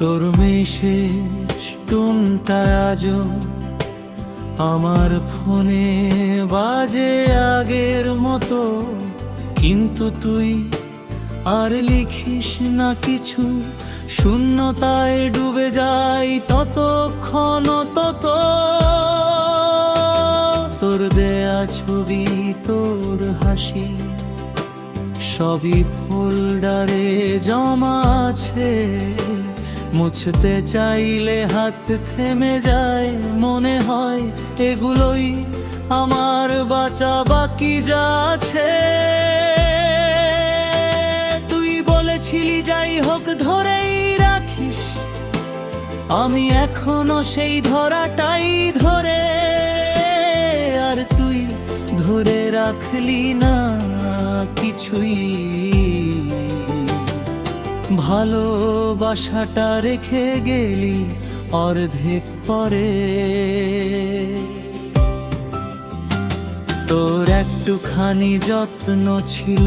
তোর মেসেজ টোনটা আজও আমার ফোনে বাজে আগের মতো, কিন্তু তুই আর লিখিস না কিছু। শূন্যতায় ডুবে যাই ততক্ষণ, তত তোর দেয়া ছবি, তোর হাসি সবই ফোল্ডারে জমা আছে। মুছতে চাইলে হাত থেমে যায়, মনে হয় এগুলোই আমার বাঁচা বাকি যা আছে। তুই বলেছিলি যাই হোক ধরেই রাখিস, আমি এখনো সেই ধরাটাই ধরে। আর তুই ধরে রাখলি না কিছুই, ভালোবাসাটা রেখে গেলি অর্ধেক পরে। তোর একটুখানি যত্ন ছিল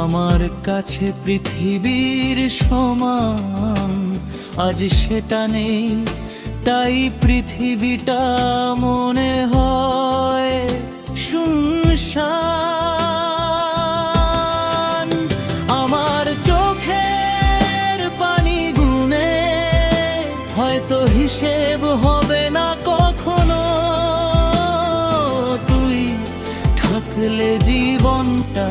আমার কাছে পৃথিবীর সমান, আজ সেটা নেই, তাই পৃথিবীটা মনে হয় শুনশান। আমার চোখের পানি গুনে হয়তো হিসেব হবে না কখনো, তুই থাকলে জীবনটা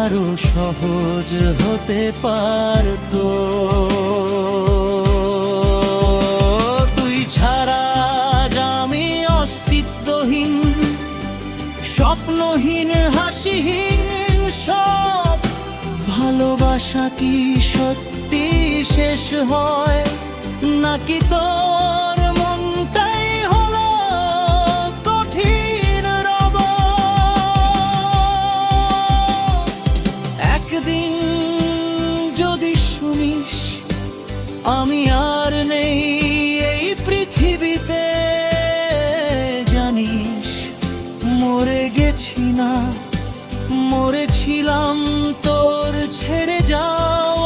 আরো সহজ হতে পারতো। তুই ছাড়া আমি অস্তিত্বহীন, স্বপ্নহীন, হাসিহীন সব। ভালোবাসা কি সত্যি শেষ হয়, নাকি তোর মনটাই হলো কঠিন রব? একদিন যদি শুনিস আমি আর নেই এই পৃথিবীতে, জানিস মরে গেছি না, মরেছিলাম তোর ছেড়ে যাও